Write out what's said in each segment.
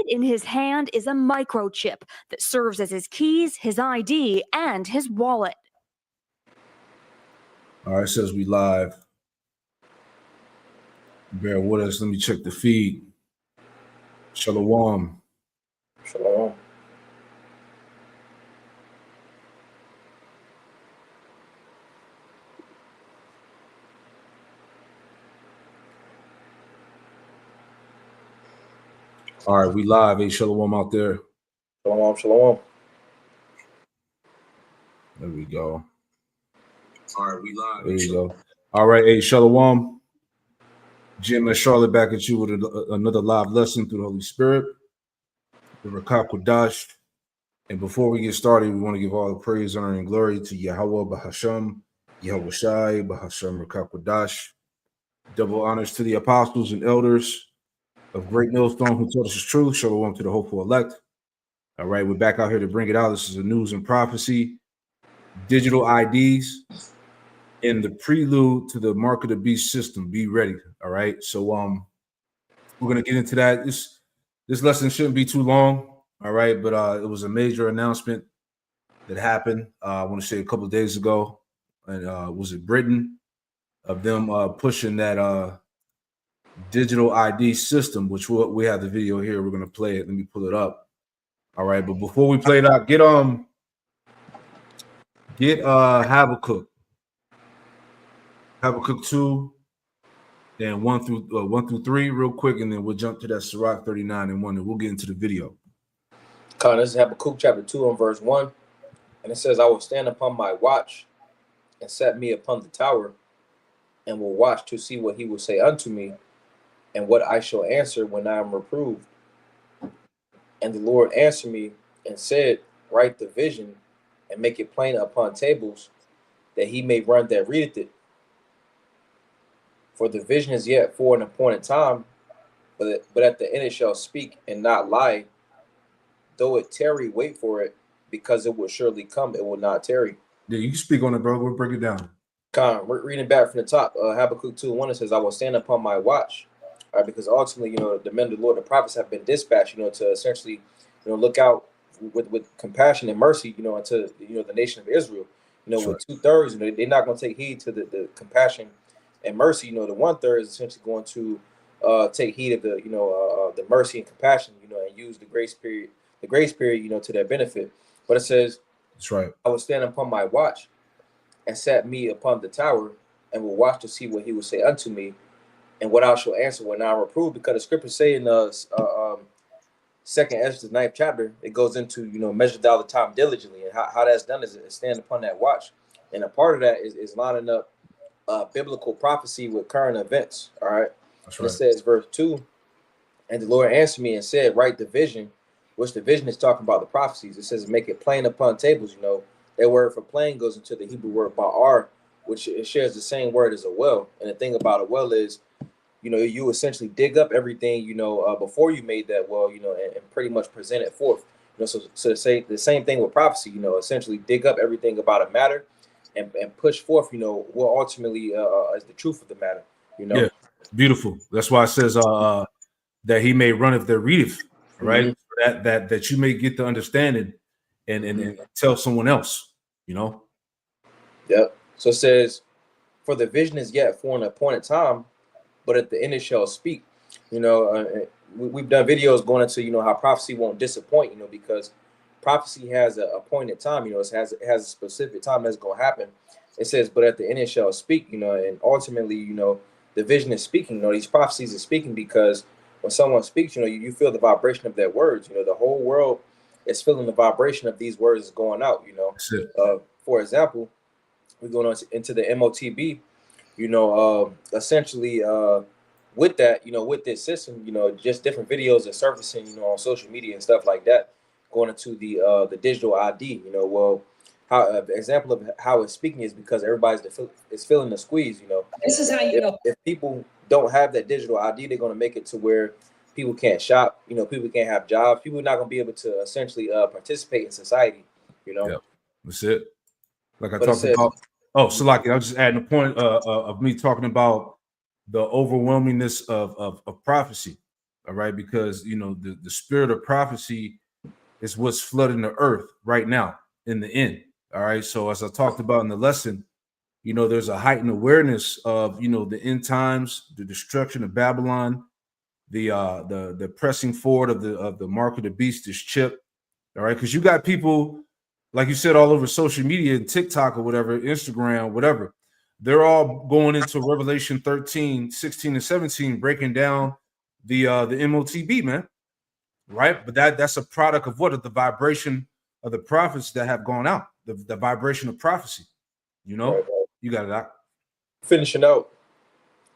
in his hand is a microchip that serves as his keys, his ID, and his wallet. All right, it says we live. Bear with us. Let me check the feed. Shalom. Shalom. All right, we live. Hey, shalom out there. Shalom, shalom. There we go. All right, we live. There you go. All right, hey, shalom. Jim and Charlotte back at you with another live lesson through the Holy Spirit, the Rakak Kodash. And before we get started, we want to give all the praise, honor, and glory to Yahweh Bahasham, Yahweh Shai, Bahasham Rakak Kodash. Double honors to the apostles and elders of Great Millstone who taught us the truth. Shalom to the hopeful elect. All right, we're back out here to bring it out. This is a news and prophecy, digital IDs, and the prelude to the Mark of the Beast system. Be ready. All right. So we're gonna get into that. This lesson shouldn't be too long. All right, but it was a major announcement that happened. I want to say a couple of days ago, and was it Britain, of them pushing that digital ID system, which we have the video here. We're gonna play it. Let me pull it up. All right, but before we play it out, get Habakkuk 2 and 1 through 3 real quick, and then we'll jump to that Sirach 39 and 1, and we'll get into the video. This is Habakkuk chapter 2 and verse 1, and it says, "I will stand upon my watch and set me upon the tower, and will watch to see what he will say unto me, and what I shall answer when I am reproved. And the Lord answered me and said, Write the vision and make it plain upon tables, that he may run that readeth it. For the vision is yet for an appointed time, but at the end it shall speak and not lie. Though it tarry, wait for it, because it will surely come, it will not tarry." Yeah, you can speak on it, bro. We'll break it down. We're reading back from the top. Habakkuk 2:1, it says, "I will stand upon my watch." All right, because ultimately, the men of the Lord, the prophets, have been dispatched, to essentially, look out with compassion and mercy, unto the nation of Israel. With 2/3, they're not going to take heed to the compassion and mercy. The 1/3 is essentially going to take heed of the mercy and compassion, and use the grace period, to their benefit. But it says, that's right, "I will stand upon my watch and set me upon the tower, and will watch to see what he will say unto me, and what I shall answer when I am reproved." Because the scriptures say in Second Ezra, the 9th chapter, it goes into measure thou the time diligently, and how that's done is stand upon that watch. And a part of that is lining up biblical prophecy with current events. All right. That's right. It says verse 2, "And the Lord answered me and said, Write the vision," which the vision is talking about the prophecies. It says, "Make it plain upon tables." That word for plain goes into the Hebrew word ba'ar, which it shares the same word as a well. And the thing about a well is, you essentially dig up everything, before you made that well, and pretty much present it forth. So to say the same thing with prophecy, essentially dig up everything about a matter and push forth, what ultimately is the truth of the matter. Yeah, beautiful. That's why it says that he may run if there readeth, right? Mm-hmm. That you may get the understanding and tell someone else, Yep. So it says, "For the vision is yet for an appointed time, but at the end it shall speak." We've done videos going into how prophecy won't disappoint, because prophecy has an appointed time. It has a specific time that's going to happen. It says, "But at the end it shall speak." And ultimately, the vision is speaking. These prophecies are speaking, because when someone speaks, you feel the vibration of their words. The whole world is feeling the vibration of these words going out. For example, we're going into the M0TB. Essentially, with that, with this system, just different videos are surfacing, on social media and stuff like that, going into the digital ID. How example of how it's speaking is because everybody's is feeling the squeeze. This is how if people don't have that digital ID, they're going to make it to where people can't shop. People can't have jobs. People are not going to be able to essentially participate in society. Yeah, that's it. Like I talked about. Oh, so like I was just adding a point of me talking about the overwhelmingness of prophecy. All right, because the spirit of prophecy is what's flooding the earth right now in the end. All right. So as I talked about in the lesson, there's a heightened awareness of the end times, the destruction of Babylon, the pressing forward of the mark of the beast, this chip. All right, because you got people, like you said, all over social media and TikTok or whatever, Instagram, whatever. They're all going into Revelation 13, 16, and 17, breaking down the M0TB, man. Right. But that's a product of what? Of the vibration of the prophets that have gone out, the vibration of prophecy. Right. You got it out. Finishing out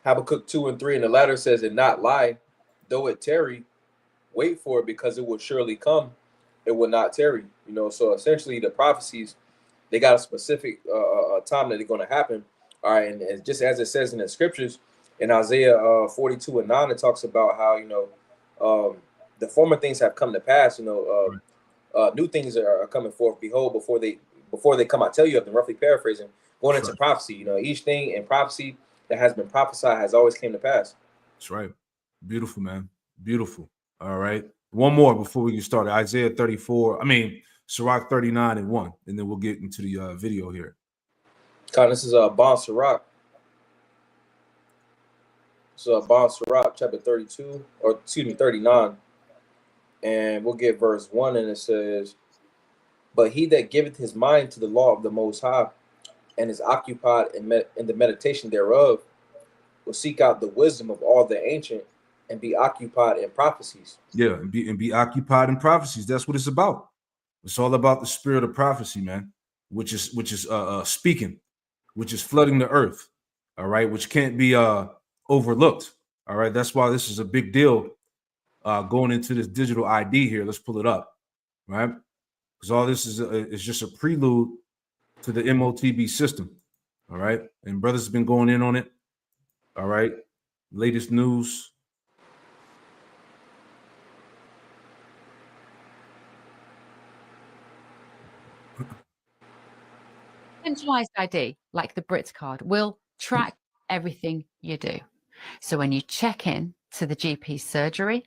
Habakkuk 2 and 3, and the latter says, and not lie, though it tarry, wait for it, because it will surely come, it will not tarry. So essentially the prophecies, they got a specific time that they're going to happen. All right, and just as it says in the scriptures in Isaiah 42 and 9, it talks about how the former things have come to pass. New things are coming forth. Behold, before they come, I tell you of them. Roughly paraphrasing, going into prophecy. Each thing in prophecy that has been prophesied has always came to pass. That's right. Beautiful, man. Beautiful. All right. One more before we get started. Isaiah 34. Sirach 39 and 1, and then we'll get into the video here. This is Bon Sirach. So Bon Sirach chapter 32, or excuse me, 39. And we'll get verse 1, and it says, but he that giveth his mind to the law of the Most High, and is occupied in the meditation thereof, will seek out the wisdom of all the ancient, and be occupied in prophecies. Yeah, and be occupied in prophecies. That's what it's about. It's all about the spirit of prophecy, man, which is speaking, which is flooding the earth. All right, which can't be overlooked. All right, that's why this is a big deal. Going into this digital ID here, let's pull it up, right? Because all this is just a prelude to the M0TB system, all right? And brothers have been going in on it, all right? Latest news. Centralized ID, like the Brit card, will track everything you do. So when you check in to the GP surgery,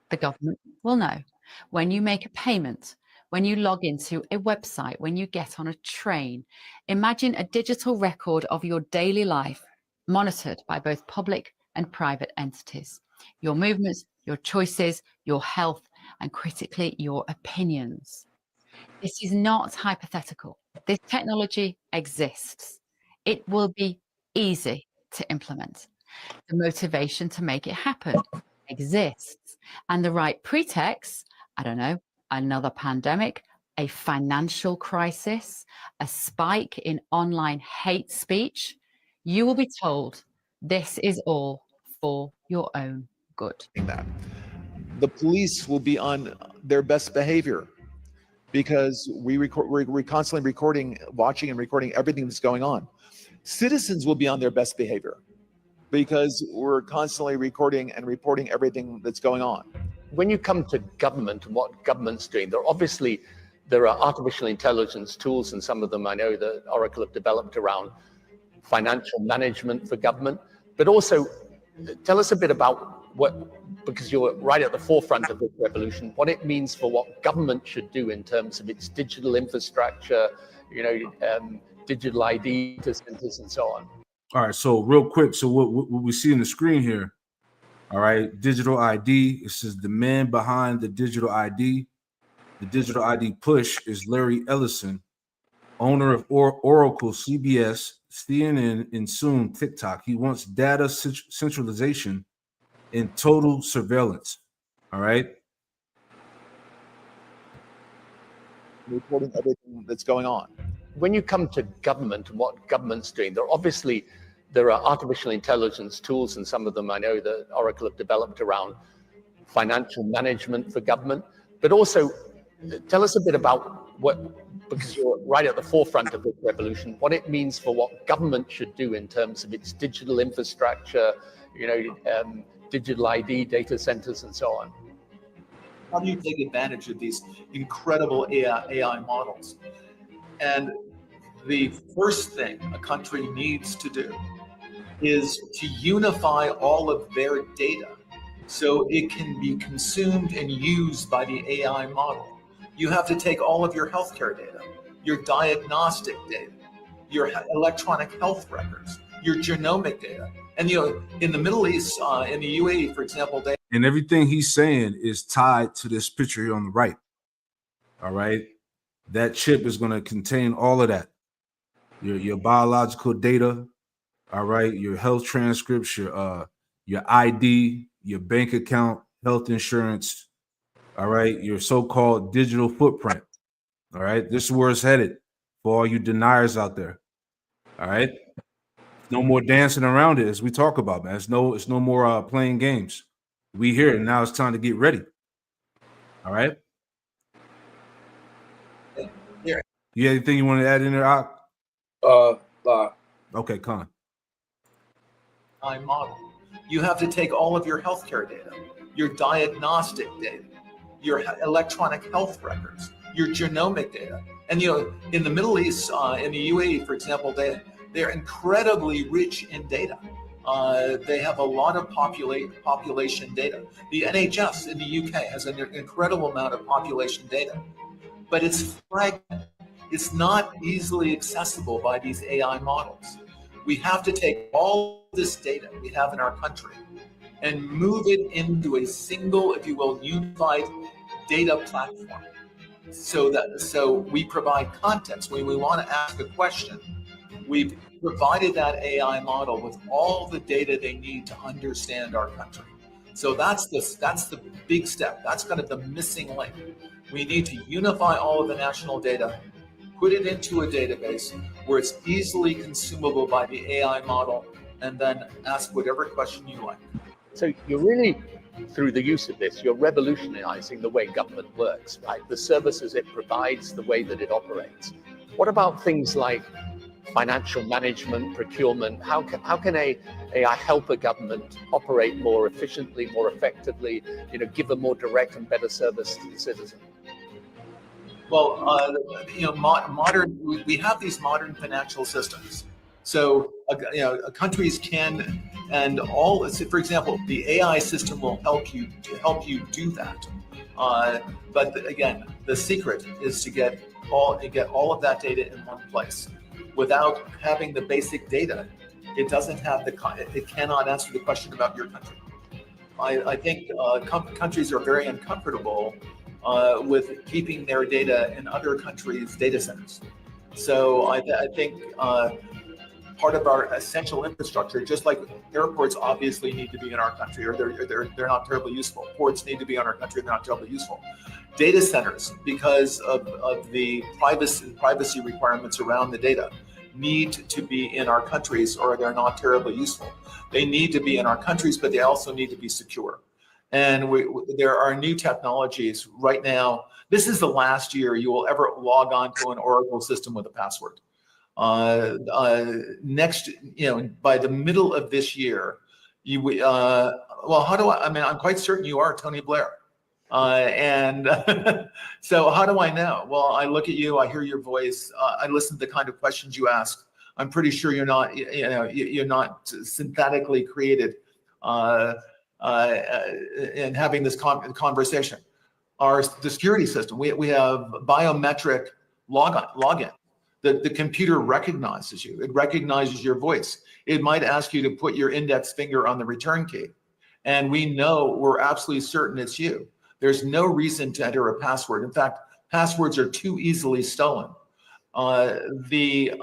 the government will know. When you make a payment, when you log into a website, when you get on a train, imagine a digital record of your daily life monitored by both public and private entities. Your movements, your choices, your health, and critically, your opinions. This is not hypothetical. This technology exists. It will be easy to implement. The motivation to make it happen exists. And the right pretext, I don't know, another pandemic, a financial crisis, a spike in online hate speech, you will be told this is all for your own good. The police will be on their best behavior because we're constantly recording, watching and recording everything that's going on. Citizens will be on their best behavior because we're constantly recording and reporting everything that's going on. When you come to government and what government's doing, there are artificial intelligence tools, and some of them I know that Oracle have developed around financial management for government. But also, tell us a bit about because you're right at the forefront of this revolution, what it means for what government should do in terms of its digital infrastructure, digital ID data centers and so on. All right, so real quick, so what we see in the screen here, all right, digital ID, it says the man behind the digital ID. The digital ID push is Larry Ellison, owner of Oracle, CBS, CNN, and soon TikTok. He wants data centralization and total surveillance, all right? Reporting everything that's going on. When you come to government and what government's doing, there are artificial intelligence tools, and some of them I know that Oracle have developed around financial management for government. But also, tell us a bit about because you're right at the forefront of this revolution, what it means for what government should do in terms of its digital infrastructure, digital ID data centers and so on. How do you take advantage of these incredible AI models? And the first thing a country needs to do is to unify all of their data so it can be consumed and used by the AI model. You have to take all of your healthcare data, your diagnostic data, your electronic health records, your genomic data. And in the Middle East, in the UAE, for example, and everything he's saying is tied to this picture here on the right. All right. That chip is going to contain all of that. Your biological data, all right, your health transcripts, your ID, your bank account, health insurance, all right, your so-called digital footprint. All right, this is where it's headed for all you deniers out there. All right. No more dancing around it, as we talk about, man. It's no more playing games. We here, and now it's time to get ready. All right. Here. You have anything you want to add in there, Ak? Okay, Con. Model. You have to take all of your healthcare data, your diagnostic data, your electronic health records, your genomic data. And in the Middle East, in the UAE, for example, they're incredibly rich in data. They have a lot of population data. The NHS in the UK has an incredible amount of population data, but it's fragmented. It's not easily accessible by these AI models. We have to take all this data we have in our country and move it into a single, if you will, unified data platform. So we provide context. When we want to ask a question, we've provided that AI model with all the data they need to understand our country. So that's the big step. That's kind of the missing link. We need to unify all of the national data, put it into a database where it's easily consumable by the AI model, and then ask whatever question you like. So you're really, through the use of this, you're revolutionizing the way government works, right? The services it provides, the way that it operates. What about things like financial management, procurement? How can AI help a government operate more efficiently, more effectively, give a more direct and better service to the citizen? Well, we have these modern financial systems. So, countries can, and all, for example, the AI system will help you do that. But again, the secret is to get all of that data in one place. Without having the basic data, it cannot answer the question about your country. I think countries are very uncomfortable with keeping their data in other countries' data centers. So I think part of our essential infrastructure, just like airports obviously need to be in our country, or they're not terribly useful. Ports need to be in our country, they're not terribly useful. Data centers, because of the privacy requirements around the data, need to be in our countries, or they're not terribly useful. They need to be in our countries, but they also need to be secure. And there are new technologies right now. This is the last year you will ever log on to an Oracle system with a password. Next, by the middle of this year, I'm quite certain you are Tony Blair. And so how do I know? Well, I look at you, I hear your voice, I listen to the kind of questions you ask. I'm pretty sure you're not synthetically created in having this conversation. The security system, we have biometric login. The computer recognizes you. It recognizes your voice. It might ask you to put your index finger on the return key. And we're absolutely certain it's you. There's no reason to enter a password. In fact, passwords are too easily stolen. The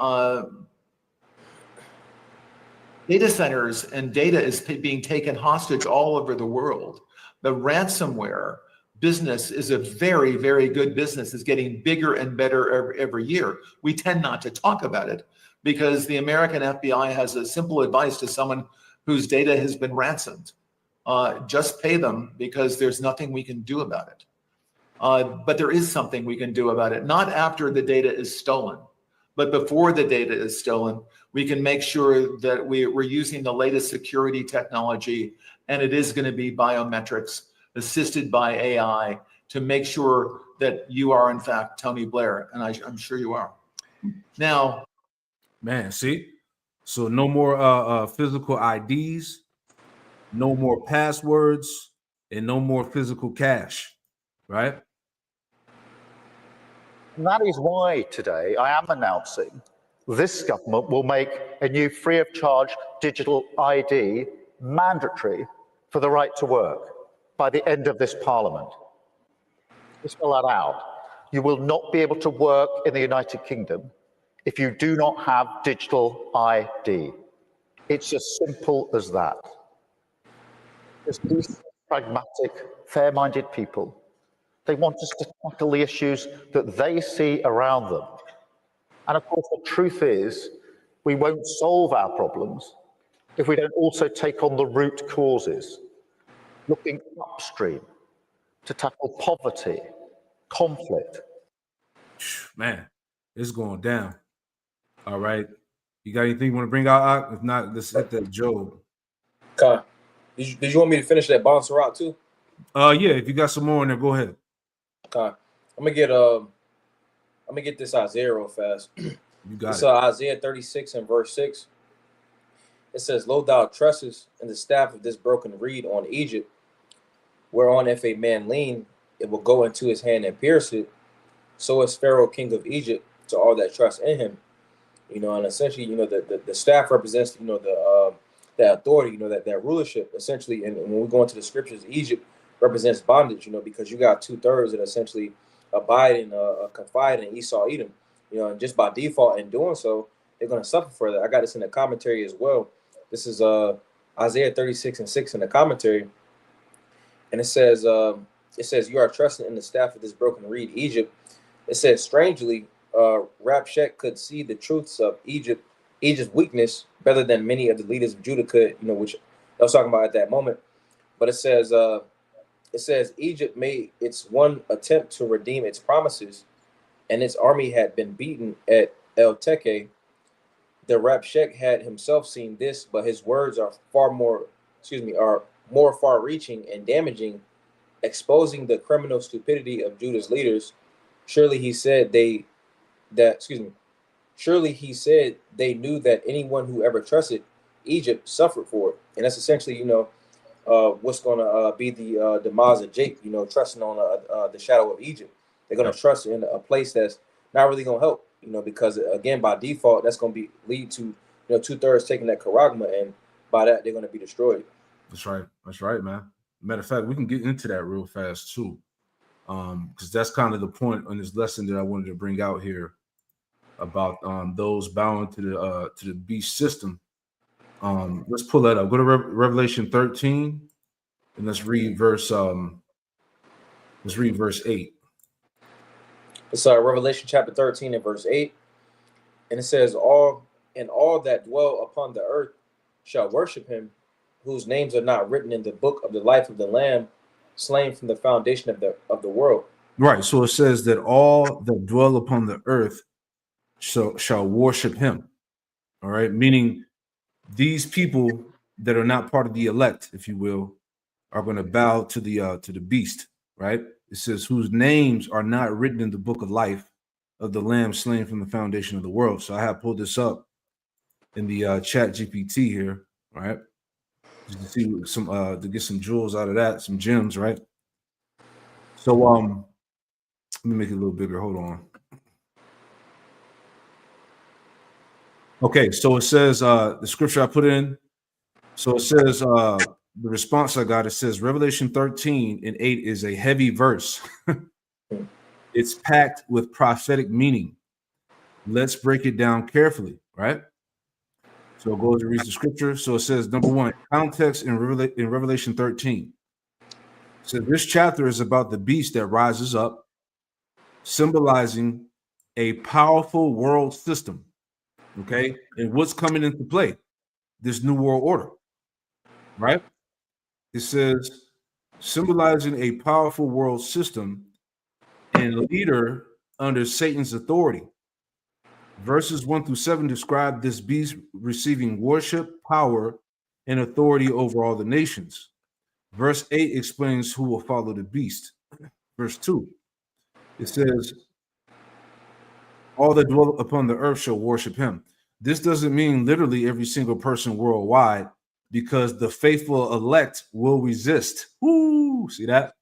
data centers and data is being taken hostage all over the world. The ransomware business is a very, very good business. It's getting bigger and better every year. We tend not to talk about it because the American FBI has a simple advice to someone whose data has been ransomed. Just pay them, because there's nothing we can do about it. But there is something we can do about it, not after the data is stolen, but before the data is stolen. We can make sure that we're using the latest security technology, and it is going to be biometrics assisted by AI to make sure that you are in fact Tony Blair, and I'm sure you are. Now, man, see, so no more physical IDs, no more passwords, and no more physical cash, right? And that is why today I am announcing this government will make a new free of charge digital ID mandatory for the right to work by the end of this parliament. To spell that out, you will not be able to work in the United Kingdom if you do not have digital ID. It's as simple as that. Because these pragmatic, fair-minded people, they want us to tackle the issues that they see around them. And of course, the truth is, we won't solve our problems if we don't also take on the root causes, looking upstream to tackle poverty, conflict. Man, it's going down. All right. You got anything you want to bring out? If not, let's hit that Job. Okay. Did you want me to finish that Bonsarat too? Yeah, if you got some more in there, go ahead. Okay. I'm gonna get this Isaiah real fast. You got It's it. Isaiah 36 and verse 6. It says, "Lo thou trustest in the staff of this broken reed on Egypt, whereon if a man lean, it will go into his hand and pierce it. So is Pharaoh, king of Egypt, to all that trust in him." You know, and essentially, you know, the staff represents, you know, the authority, you know, that rulership, essentially. And when we go into the scriptures, Egypt represents bondage, you know, because you got 2/3 that essentially abide and confide in Esau, Edom, you know, and just by default in doing so, they're going to suffer for that. I got this in the commentary as well. This is Isaiah 36 and 6 in the commentary, and it says, "You are trusting in the staff of this broken reed, Egypt." It says, "Strangely, Rabshakeh could see the truths of Egypt's weakness better than many of the leaders of Judah could," you know, which I was talking about at that moment. But it says Egypt made its one attempt to redeem its promises, and its army had been beaten at El Teke. The Rabshakeh had himself seen this, but his words are more far-reaching and damaging, exposing the criminal stupidity of Judah's leaders. Surely he said they knew that anyone who ever trusted Egypt suffered for it. And that's essentially, you know, what's going to be the demise of Jake, you know, trusting on the shadow of Egypt. They're going to trust in a place that's not really going to help, you know, because again, by default, that's going to lead to, you know, 2/3 taking that charagma, and by that, they're going to be destroyed. That's right, man. Matter of fact, we can get into that real fast too, because that's kind of the point on this lesson that I wanted to bring out here about those bowing to the beast system. Let's pull that up. Go to Revelation 13, and let's read verse 8. It's Revelation chapter 13 and verse 8, and it says, all that dwell upon the earth shall worship him, whose names are not written in the book of the life of the Lamb, slain from the foundation of the world." Right. So it says that all that dwell upon the earth shall worship him. All right. Meaning these people that are not part of the elect, if you will, are going to bow to the beast. Right. It says whose names are not written in the book of life of the Lamb slain from the foundation of the world. So I have pulled this up in the chat GPT here. Right. Just to see some to get some jewels out of that, some gems. Right. So let me make it a little bigger. Hold on. Okay, so it says the scripture I put in. So it says the response I got, it says Revelation 13 and 8 is a heavy verse. It's packed with prophetic meaning. Let's break it down carefully, right? So it goes and reads the scripture. So it says, number one, context in Revelation 13. So this chapter is about the beast that rises up, symbolizing a powerful world system. Okay, and what's coming into play? This new world order, right? It says symbolizing a powerful world system and leader under Satan's authority. Verses 1-7 describe this beast receiving worship, power, and authority over all the nations. Verse 8 explains who will follow the beast. Verse 2, it says, all that dwell upon the earth shall worship him. This doesn't mean literally every single person worldwide because the faithful elect will resist. Woo! See that?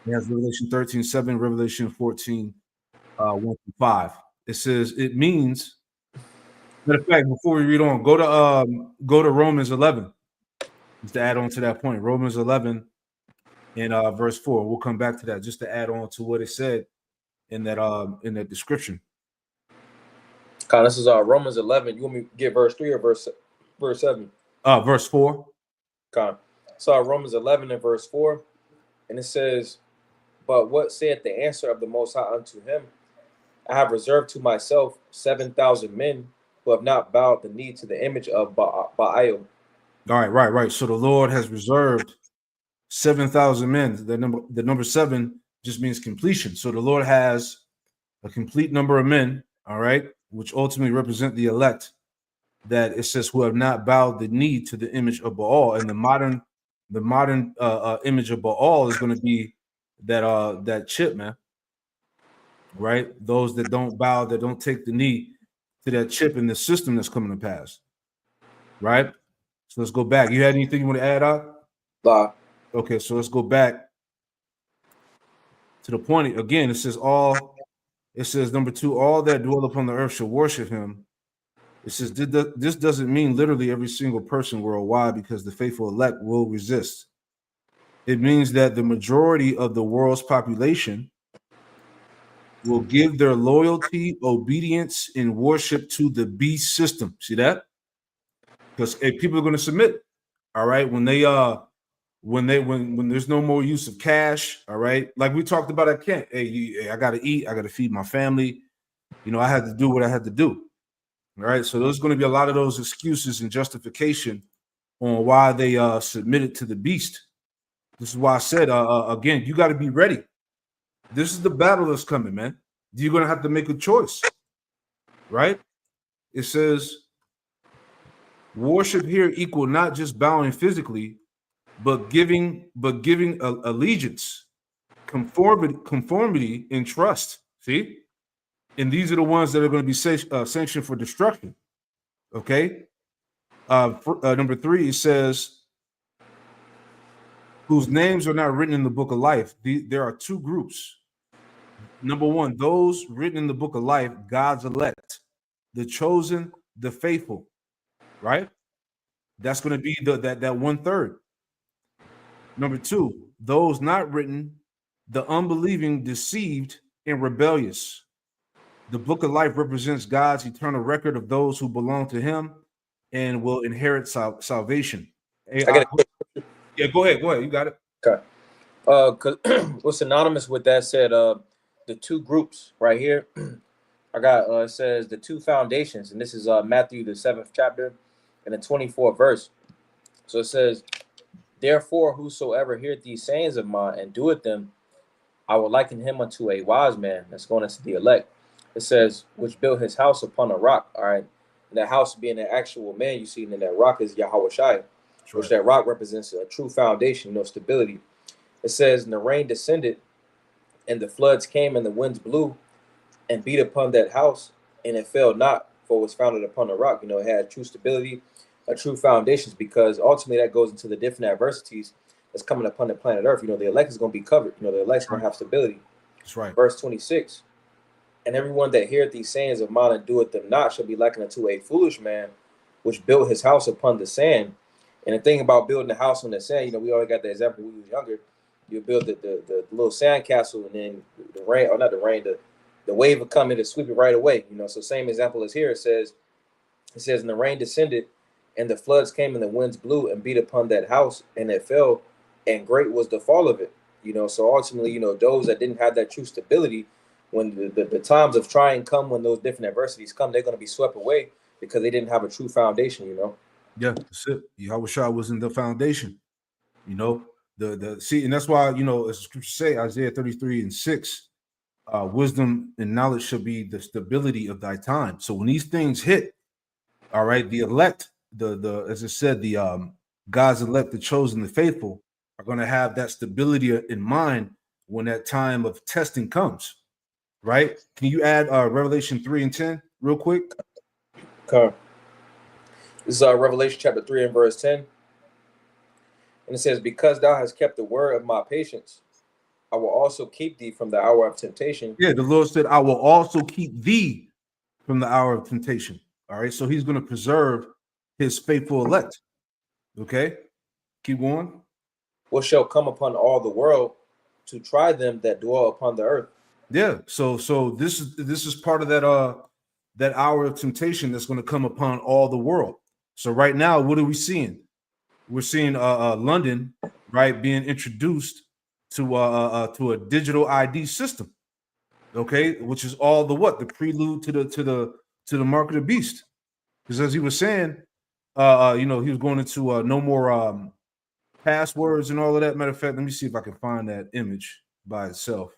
It has Revelation 13:7, Revelation 14, 1-5. It says it means. Matter of fact, before we read on, go to Romans 11. Just to add on to that point, Romans 11 and verse 4. We'll come back to that just to add on to what it said in that description. Con, this is Romans 11. You want me to get verse 3 or verse 7? Verse 4. Con. So Romans 11 and verse 4, and it says, "But what saith the answer of the Most High unto him? I have reserved to myself 7,000 men who have not bowed the knee to the image of Baal." All right. So the Lord has reserved 7,000 men. The number 7 just means completion. So the Lord has a complete number of men, all right, which ultimately represent the elect, that it says who have not bowed the knee to the image of Baal. And the modern image of Baal is going to be that chip, man. Right? Those that don't bow, that don't take the knee to that chip in the system that's coming to pass. Right? So let's go back. You had anything you want to add up? Nah. Okay, so let's go back to the point. Again, it says number 2, all that dwell upon the earth shall worship him. It says this doesn't mean literally every single person worldwide, because the faithful elect will resist. It means that the majority of the world's population will give their loyalty, obedience, and worship to the beast system. See that? Because people are going to submit. All right, when there's no more use of cash. All right, like we talked about at Kent. Hey, I got to eat. I got to feed my family. I had to do what I had to do. All right, so there's going to be a lot of those excuses and justification on why they submitted to the beast. This is why I said again, you got to be ready. This is the battle that's coming, man. You're going to have to make a choice, right? It says worship here equal not just bowing physically, but giving allegiance, conformity, and trust. See, and these are the ones that are going to be sanctioned for destruction. Okay. Number 3, it says, whose names are not written in the book of life. There are 2 groups. Number 1, those written in the book of life, God's elect, the chosen, the faithful, right? That's going to be that 1/3. Number 2, those not written, the unbelieving, deceived, and rebellious. The book of life represents God's eternal record of those who belong to him and will inherit salvation. Hey, yeah, go ahead. You got it. Okay. Because what's synonymous with that said, the 2 groups right here. I got it says the 2 foundations, and this is Matthew the 7th chapter and the 24th verse. So it says, "Therefore, whosoever heareth these sayings of mine and doeth them, I will liken him unto a wise man." That's going into the elect. It says, "which built his house upon a rock." All right, and that house being an actual man, you see, and that rock is Yahweh Shai, which that rock represents a true foundation, stability. It says, "And the rain descended, and the floods came, and the winds blew, and beat upon that house, and it fell not, for it was founded upon a rock." It had true stability, true foundations, because ultimately that goes into the different adversities that's coming upon the planet Earth. The elect is going to be covered. The elect's going to have stability. That's right. Verse 26, "And everyone that heareth these sayings of mine and doeth them not shall be likened unto a foolish man, which built his house upon the sand." And the thing about building a house on the sand, we always got the example when we was younger. You build the little sand castle, and then the rain, or not the rain, the wave will come in and sweep it right away. So same example as here. It says, "And the rain descended, and the floods came, and the winds blew and beat upon that house, and it fell, and great was the fall of it." So ultimately, those that didn't have that true stability, when the times of trying come, when those different adversities come, they're going to be swept away because they didn't have a true foundation. Yeah, that's it. Yahweh Shai was in the foundation. See, and that's why, as the scriptures say, Isaiah 33:6, wisdom and knowledge shall be the stability of thy time. So when these things hit, all right, the elect, the as it said, the God's elect, the chosen, the faithful, are going to have that stability in mind when that time of testing comes. Right? Can you add Revelation 3:10 real quick? Okay. This is Revelation chapter 3 and verse 10. And it says, because thou hast kept the word of my patience, I will also keep thee from the hour of temptation. Yeah, the Lord said, I will also keep thee from the hour of temptation. All right, so he's going to preserve his faithful elect. Okay, keep going. What shall come upon all the world to try them that dwell upon the earth. Yeah, so this is part of that hour of temptation that's going to come upon all the world. So right now, what are we seeing? We're seeing London, right, being introduced to a digital ID system, okay, which is all the prelude to the mark of the beast. Because as he was saying, he was going into no more passwords and all of that. Matter of fact, let me see if I can find that image by itself.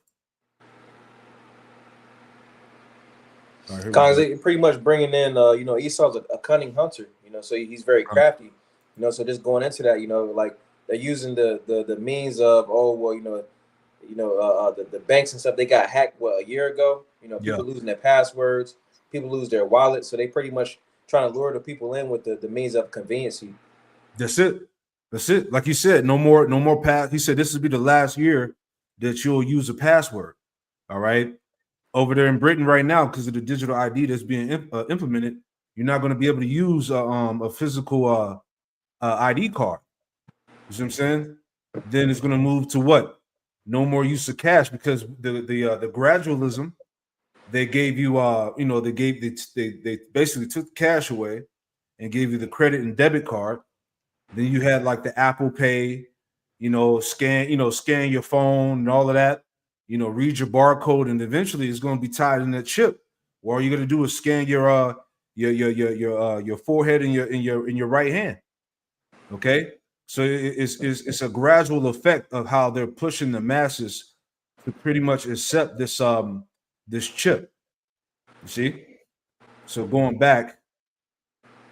Because pretty much bringing in, Esau's a cunning hunter, so he's very crafty, so just going into that, like they're using the means of, the banks and stuff, they got hacked, a year ago, people losing their passwords, people lose their wallets. So they pretty much trying to lure the people in with the means of conveniency. That's it. Like you said, no more pass. He said this will be the last year that you'll use a password. All right. Over there in Britain right now, because of the digital ID that's being implemented, you're not going to be able to use a physical ID card. You see what I'm saying? Then it's going to move to what? No more use of cash, because the gradualism, they gave you they basically took cash away and gave you the credit and debit card. Then you had like the Apple Pay, scan your phone and all of that. Read your barcode, and eventually it's going to be tied in that chip. What all you going to do is scan your forehead and your right hand. Okay, so it's a gradual effect of how they're pushing the masses to pretty much accept this chip. You see, so going back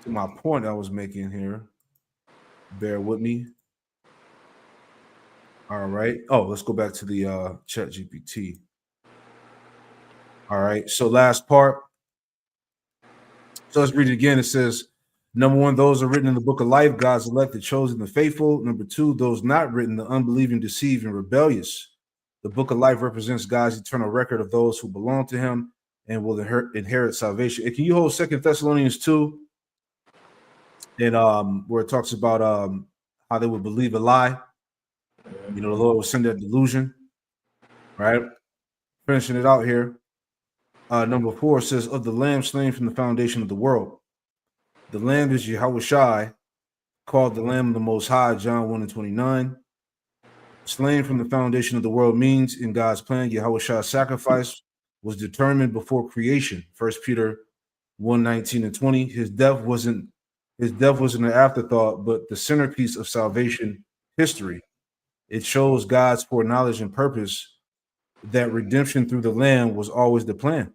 to my point I was making here, bear with me. All right. Oh, let's go back to the Chat GPT. All right. So last part. So let's read it again. It says, number one, those are written in the book of life, God's elect, the chosen, the faithful. Number two, those not written, the unbelieving, deceived, and rebellious. The book of life represents God's eternal record of those who belong to him and will inherit salvation. And can you hold 2 Thessalonians 2? And where it talks about how they would believe a lie. The Lord will send that delusion, right? Finishing it out here. Number 4 says, of the Lamb slain from the foundation of the world. The Lamb is Yahushai, called the Lamb of the Most High, John 1:29. Slain from the foundation of the world means in God's plan, Yahushai's sacrifice was determined before creation. 1 Peter 1:19 and 20. His death wasn't an afterthought, but the centerpiece of salvation history. It shows God's foreknowledge and purpose that redemption through the Lamb was always the plan.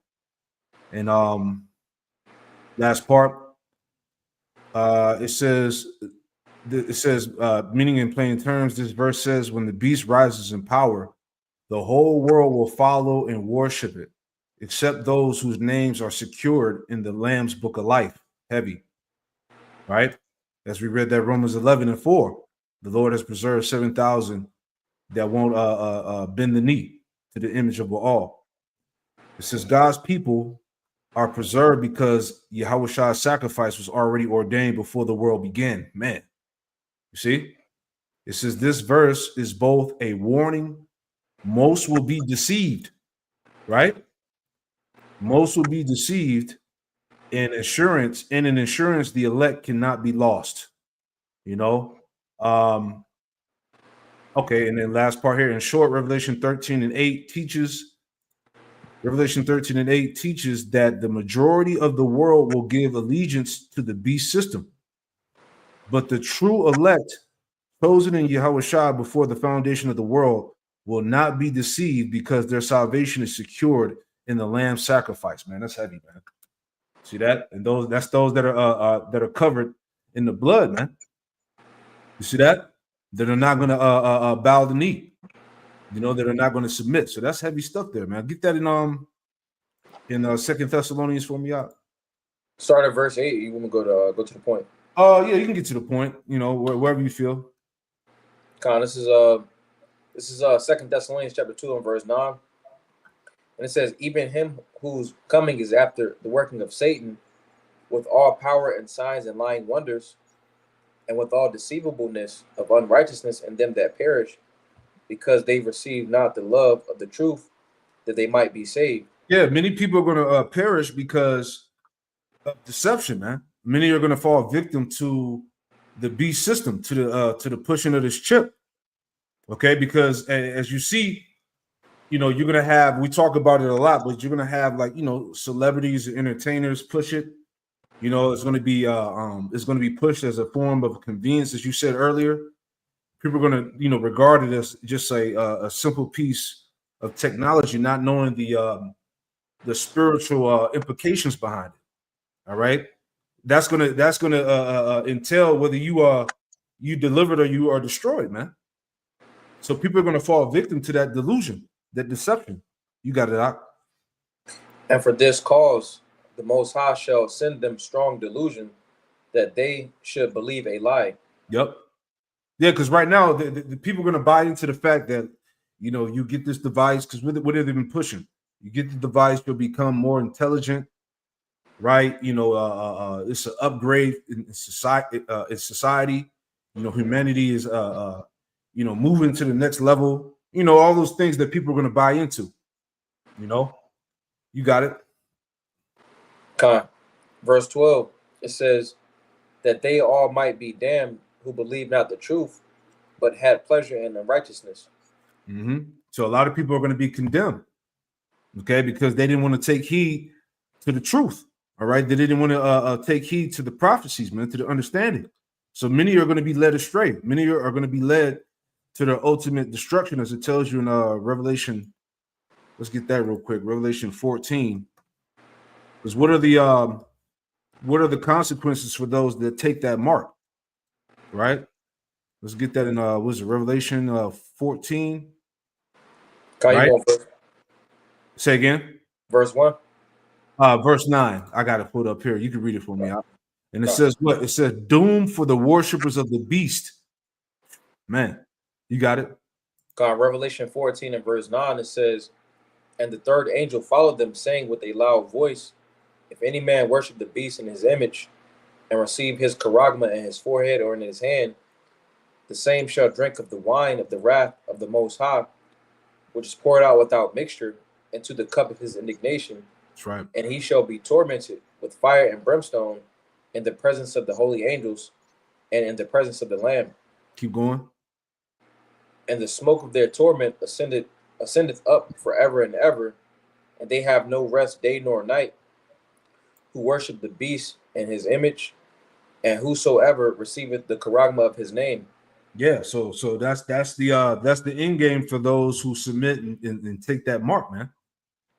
And last part, it says, meaning in plain terms, this verse says, when the beast rises in power, the whole world will follow and worship it, except those whose names are secured in the Lamb's book of life. Heavy, right? As we read that Romans 11:4, the Lord has preserved 7,000 that won't bend the knee to the image of all. It says God's people are preserved because Yahushua's sacrifice was already ordained before the world began. Man, you see? It says this verse is both a warning. Most will be deceived, right? Most will be deceived, and an insurance, the elect cannot be lost. Okay, and then last part here, in short, Revelation 13 and 8 teaches that the majority of the world will give allegiance to the beast system. But the true elect, chosen in Yahushua before the foundation of the world, will not be deceived because their salvation is secured in the Lamb's sacrifice. Man, that's heavy, man. See that? And that's those that are covered in the blood, man. You see that? That are not going to bow the knee, that are not going to submit. So that's heavy stuff there, man. Get that in 2 Thessalonians for me out. Start at verse 8. You want to go to the point? Yeah, you can get to the point, you know, wherever you feel. Con, this is 2 Thessalonians chapter 2 and verse 9. And it says, even him whose coming is after the working of Satan, with all power and signs and lying wonders, and with all deceivableness of unrighteousness in them that perish, because they receive not the love of the truth, that they might be saved. Yeah, many people are going to perish because of deception, man. Many are going to fall victim to the beast system, to the pushing of this chip. Okay, because as you see, you know, you're going to have, we talk about it a lot, but you're going to have, like, you know, celebrities and entertainers push it. You know, it's going to be pushed as a form of convenience, as you said earlier. People are going to, you know, regard it as just a simple piece of technology, not knowing the spiritual implications behind it. All right, that's gonna entail whether you delivered or you are destroyed, man. So people are gonna fall victim to that delusion, that deception. You got it out. And for this cause, the Most High shall send them strong delusion, that they should believe a lie. Yep. Yeah, because right now the people are gonna buy into the fact that, you know, you get this device, because what have they been pushing? You get the device, you'll become more intelligent, right? You know, it's an upgrade in society. You know, humanity is you know, moving to the next level. You know, all those things that people are going to buy into. You know, you got it. Con. Verse 12, it says, that they all might be damned who believe not the truth, but had pleasure in unrighteousness. Mm-hmm. So a lot of people are going to be condemned, okay, because they didn't want to take heed to the truth. All right, they didn't want to take heed to the prophecies, man, to the understanding. So many are going to be led astray. Many are going to be led to their ultimate destruction, as it tells you in Revelation. Let's get that real quick. Revelation 14. Because what are the consequences for those that take that mark? Right. Let's get that in what's it, Revelation 14. Right? Say again. Verse 1. Verse 9. I got it put up here. You can read it for me. And it says what? It says, doom for the worshipers of the beast. Man, you got it. God, Revelation 14 and verse 9, it says, and the third angel followed them, saying with a loud voice, if any man worship the beast in his image, and receive his charagma in his forehead or in his hand, the same shall drink of the wine of the wrath of the Most High, which is poured out without mixture into the cup of his indignation. That's right. And he shall be tormented with fire and brimstone in the presence of the holy angels and in the presence of the Lamb. Keep going. And the smoke of their torment ascendeth up forever and ever, and they have no rest day nor night, who worship the beast and his image, and whosoever receiveth the charagma of his name. Yeah, so that's the end game for those who submit and take that mark, man.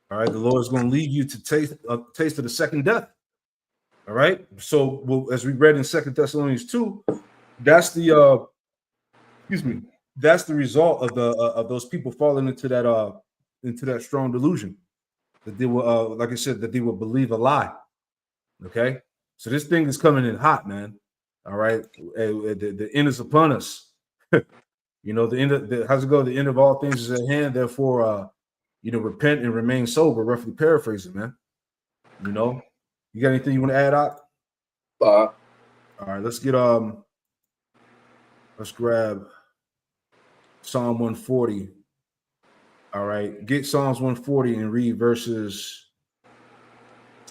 All right, the Lord is going to lead you to taste of the second death. All right, so as we read in 2 Thessalonians 2, that's the that's the result of those people falling into that strong delusion, that they will like I said, that they will believe a lie. Okay, so this thing is coming in hot, man. All right, the end is upon us. You know, the end of how's it go? The end of all things is at hand. Therefore, you know, repent and remain sober. Roughly paraphrasing, man. You know, you got anything you want to add out? All right, let's grab Psalm 140. All right, get Psalms 140 and read verses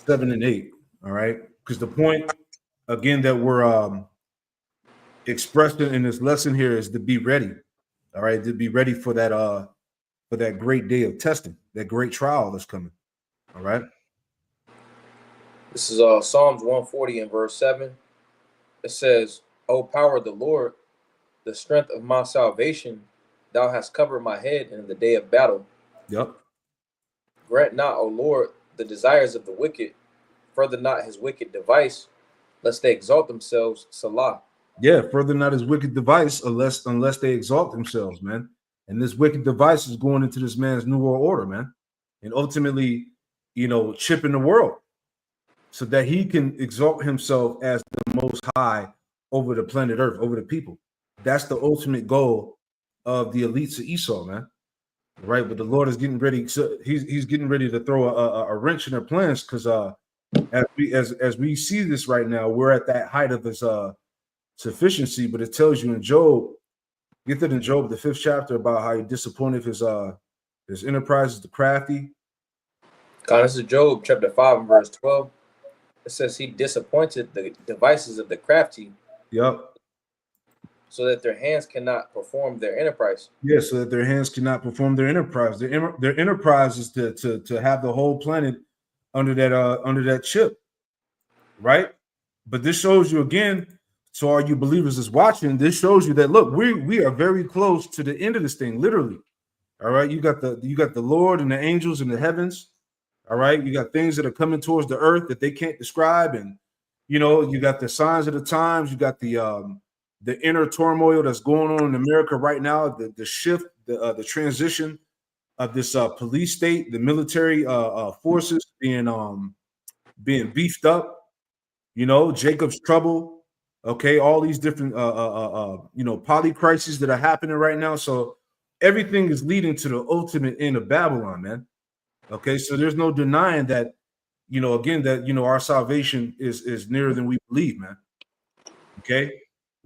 7 and 8. All right, because the point again that we're expressing in this lesson here is to be ready. All right, to be ready for that great day of testing, that great trial that's coming. All right. This is Psalms 140 and verse 7. It says, O power of the Lord, the strength of my salvation, thou hast covered my head in the day of battle. Yep. Grant not, O Lord, the desires of the wicked, further not his wicked device, lest they exalt themselves. Salah. Yeah, further not his wicked device, unless they exalt themselves, man. And this wicked device is going into this man's new world order, man, and ultimately, you know, chipping the world so that he can exalt himself as the Most High over the planet Earth, over the people. That's the ultimate goal of the elites of Esau, man. Right, but the Lord is getting ready. So he's getting ready to throw a wrench in their plans, because as we see this right now, we're at that height of his sufficiency. But it tells you in Job, get that in Job, the 5th chapter, about how he disappointed his enterprises, the crafty. This is Job chapter 5 and verse 12. It says he disappointed the devices of the crafty. Yep. So that their hands cannot perform their enterprise. Yeah, so that their hands cannot perform their enterprise. Their enterprise is to have the whole planet under that chip, right? But this shows you again, so all you believers is watching, this shows you that, look, we are very close to the end of this thing, literally. All right, you got the Lord and the angels in the heavens. All right, you got things that are coming towards the earth that they can't describe, and you got the signs of the times. You got the inner turmoil that's going on in America right now, the shift, the transition of this police state, the military forces being beefed up. Jacob's trouble. Okay, all these different poly crises that are happening right now. So everything is leading to the ultimate end of Babylon, man. Okay, so there's no denying that, again, that our salvation is nearer than we believe, man. Okay,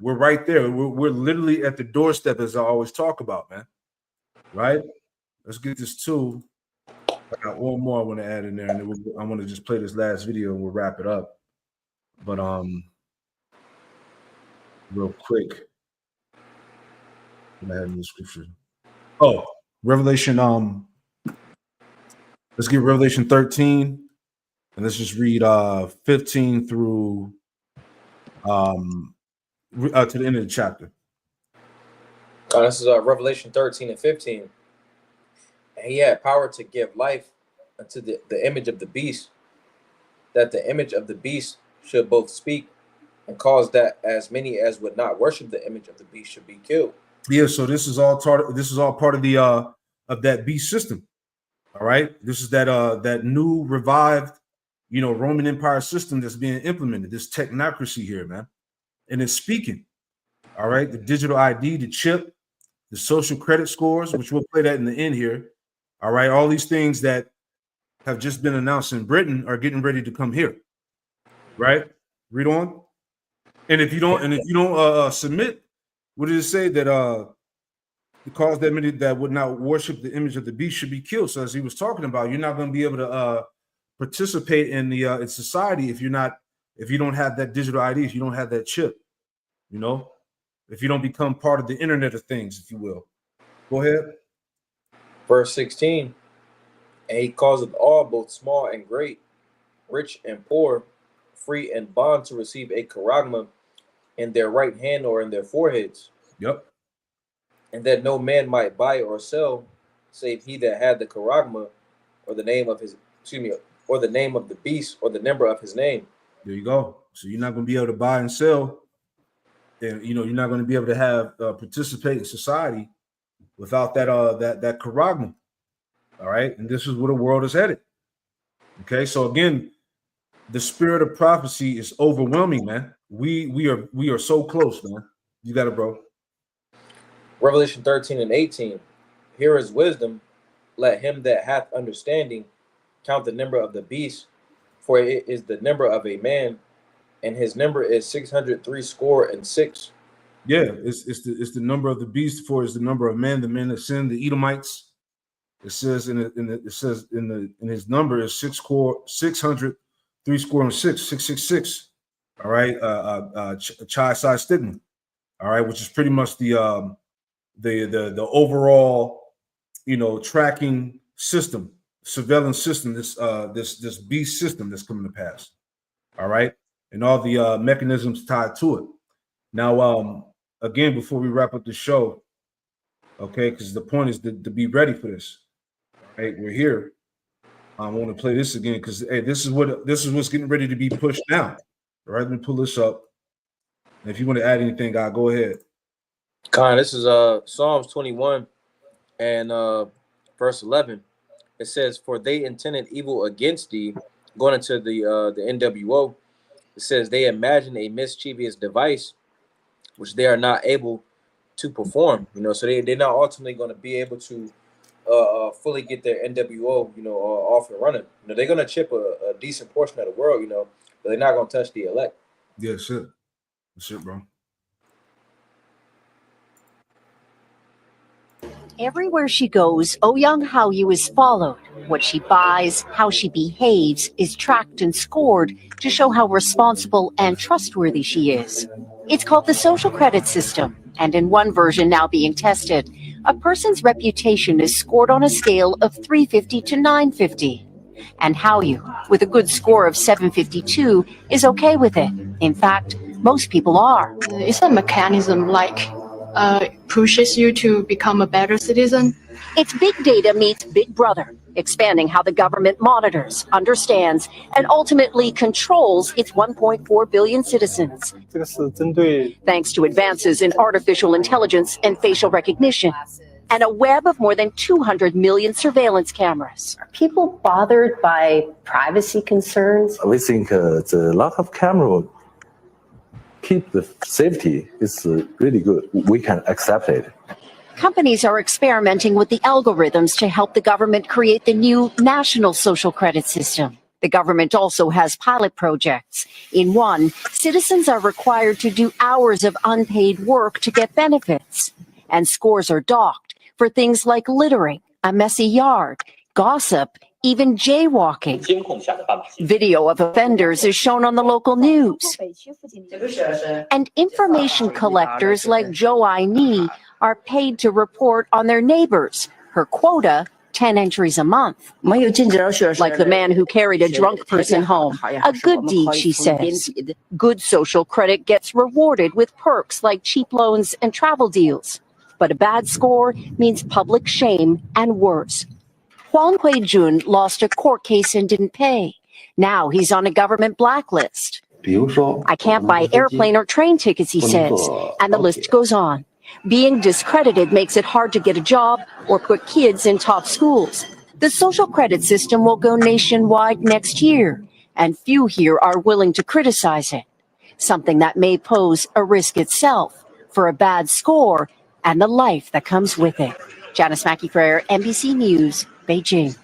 we're right there. We're literally at the doorstep, as I always talk about, man. Right? Let's get this too. I got one more I want to add in there, and then I want to just play this last video and we'll wrap it up. But real quick, I'm adding the scripture. Oh, Revelation. Let's get Revelation 13, and let's just read 15 through to the end of the chapter. This is Revelation 13 and 15. And he had power to give life unto the image of the beast, that the image of the beast should both speak and cause that as many as would not worship the image of the beast should be killed. Yeah, so this is all part of the of that beast system. All right, this is that new revived, Roman Empire system that's being implemented. This technocracy here, man, and it's speaking. All right, the digital ID, the chip, the social credit scores, which we'll play that in the end here. All right, all these things that have just been announced in Britain are getting ready to come here. Right? Read on. And if you don't submit, what does it say? That the cause that many that would not worship the image of the beast should be killed. So as he was talking about, you're not going to be able to participate in the in society if you don't have that digital ID, if you don't have that chip, if you don't become part of the Internet of Things, if you will. Go ahead. Verse 16, and he causeth all, both small and great, rich and poor, free and bond, to receive a charagma in their right hand or in their foreheads. Yep. And that no man might buy or sell, save he that had the charagma, or the name of or the name of the beast, or the number of his name. There you go. So you're not going to be able to buy and sell, and you're not going to be able to have participate in society without that that charagma. All right, and this is where the world is headed. Okay, so again, the spirit of prophecy is overwhelming, man. We are so close, man. You got it, bro. Revelation 13 and 18. Here is wisdom. Let him that hath understanding count the number of the beast, for it is the number of a man, and his number is 666. Yeah, it's the number of the beast, for it's the number of men, the men that sin, the Edomites. It says in his number is 666. All right, Chi Psi Stigma. All right, which is pretty much the overall, tracking system, surveillance system, this beast system that's coming to pass. All right, and all the mechanisms tied to it. Now, again, before we wrap up the show, okay, because the point is to be ready for this. All right, we're here. I want to play this again because this is what's getting ready to be pushed now. All right, let me pull this up. And if you want to add anything, God, go ahead. This is Psalms 21 and verse 11. It says, "For they intended evil against thee," going into the NWO. It says they imagine a mischievous device which they are not able to perform. So they're not ultimately going to be able to fully get their NWO, off and running. They're going to chip a decent portion of the world, but they're not going to touch the elect. Yeah, shit. Shit, bro. Everywhere she goes, Ouyang Haoyu is followed. What she buys, how she behaves, is tracked and scored to show how responsible and trustworthy she is. It's called the social credit system, and in one version now being tested, a person's reputation is scored on a scale of 350 to 950. And Haoyu, with a good score of 752, is okay with it. In fact, most people are. It's a mechanism like pushes you to become a better citizen. It's big data meets Big Brother, expanding how the government monitors, understands, and ultimately controls its 1.4 billion citizens. Thanks to advances in artificial intelligence and facial recognition, and a web of more than 200 million surveillance cameras. Are people bothered by privacy concerns? We think the lot of camera keep the safety is really good. We can accept it. Companies are experimenting with the algorithms to help the government create the new national social credit system. The government also has pilot projects. In one, citizens are required to do hours of unpaid work to get benefits. And scores are docked for things like littering, a messy yard, gossip, even jaywalking. Video of offenders is shown on the local news. And information collectors like Zhou Aini are paid to report on their neighbors. Her quota, 10 entries a month. Like the man who carried a drunk person home. A good deed, she says. Good social credit gets rewarded with perks like cheap loans and travel deals. But a bad score means public shame and worse. Huang Huijun lost a court case and didn't pay. Now he's on a government blacklist. I can't buy airplane or train tickets, he says, and the list goes on. Being discredited makes it hard to get a job or put kids in top schools. The social credit system will go nationwide next year, and few here are willing to criticize it, something that may pose a risk itself for a bad score and the life that comes with it. Janice Mackey-Frere, NBC News, Beijing.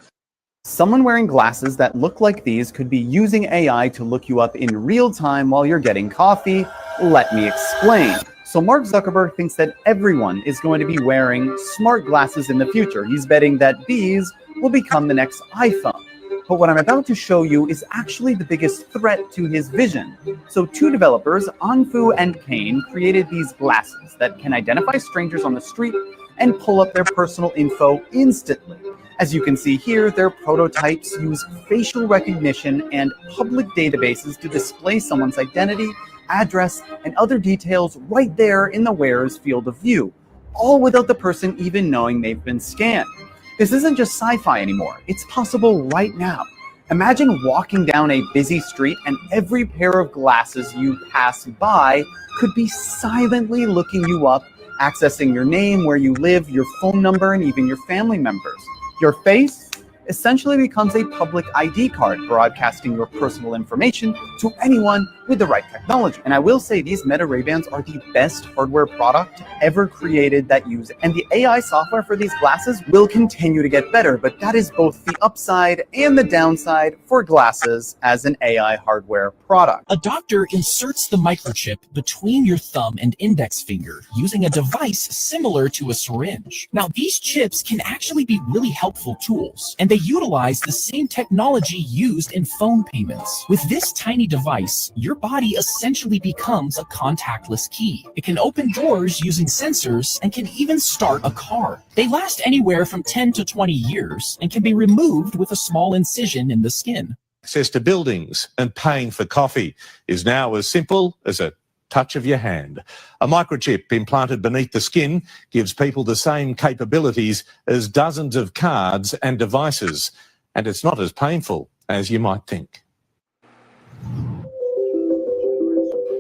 Someone wearing glasses that look like these could be using AI to look you up in real time while you're getting coffee. Let me explain. So Mark Zuckerberg thinks that everyone is going to be wearing smart glasses in the future. He's betting that these will become the next iPhone. But what I'm about to show you is actually the biggest threat to his vision. So two developers, Anfu and Kane, created these glasses that can identify strangers on the street and pull up their personal info instantly. As you can see here, their prototypes use facial recognition and public databases to display someone's identity, address, and other details right there in the wearer's field of view, all without the person even knowing they've been scanned. This isn't just sci-fi anymore. It's possible right now. Imagine walking down a busy street and every pair of glasses you pass by could be silently looking you up, accessing your name, where you live, your phone number, and even your family members. Your face essentially becomes a public ID card, broadcasting your personal information to anyone with the right technology. And I will say these Meta Ray-Bans are the best hardware product ever created that use it. And the AI software for these glasses will continue to get better, but that is both the upside and the downside for glasses as an AI hardware product. A doctor inserts the microchip between your thumb and index finger using a device similar to a syringe. Now, these chips can actually be really helpful tools, and they utilize the same technology used in phone payments. With this tiny device, your body essentially becomes a contactless key. It can open doors using sensors and can even start a car. They last anywhere from 10 to 20 years and can be removed with a small incision in the skin. Access to buildings and paying for coffee is now as simple as a touch of your hand. A microchip implanted beneath the skin gives people the same capabilities as dozens of cards and devices, and it's not as painful as you might think.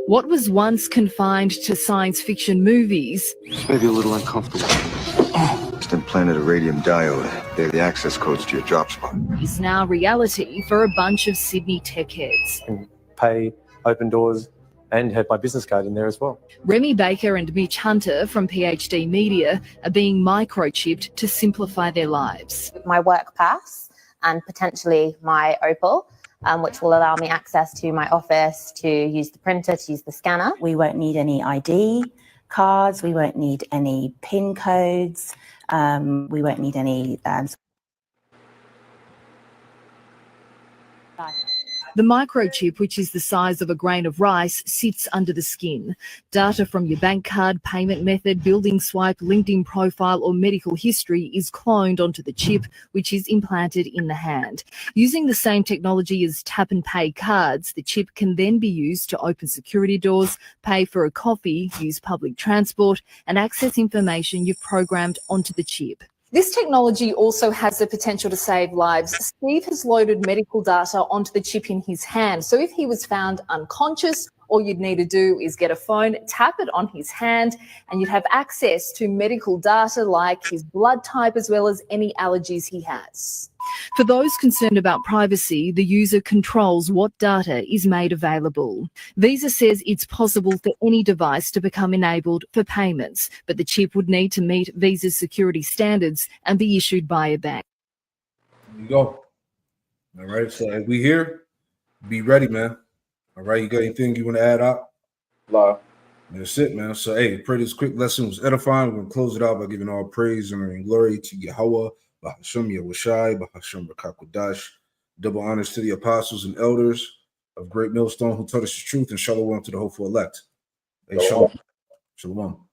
What was once confined to science fiction movies It's maybe a little uncomfortable. Just implanted a radium diode. They're the access codes to your drop spot. is now reality for a bunch of Sydney tech heads. Pay open doors, and had my business card in there as well. Remy Baker and Mitch Hunter from PhD Media are being microchipped to simplify their lives. My work pass and potentially my Opal, which will allow me access to my office, to use the printer, to use the scanner. We won't need any ID cards, we won't need any PIN codes, we won't need any... The microchip, which is the size of a grain of rice, sits under the skin. Data from your bank card, payment method, building swipe, LinkedIn profile or medical history is cloned onto the chip, which is implanted in the hand. Using the same technology as tap and pay cards, the chip can then be used to open security doors, pay for a coffee, use public transport and access information you've programmed onto the chip. This technology also has the potential to save lives. Steve has loaded medical data onto the chip in his hand. So if he was found unconscious, all you'd need to do is get a phone, tap it on his hand, and you'd have access to medical data like his blood type as well as any allergies he has. For those concerned about privacy, the user controls what data is made available. Visa says it's possible for any device to become enabled for payments, but the chip would need to meet Visa's security standards and be issued by a bank. There you go. All right, so as we here, be ready, man. All right, you got anything you want to add up? No. That's it, man. So, hey, pray this quick lesson was edifying. We're going to close it out by giving all praise and glory to Yahweh, Bahasham Yahushai, Bahasham Rakakwadash. Double honors to the apostles and elders of Great Millstone who taught us the truth, and shalom to the hopeful elect. Hey, shalom. Shalom.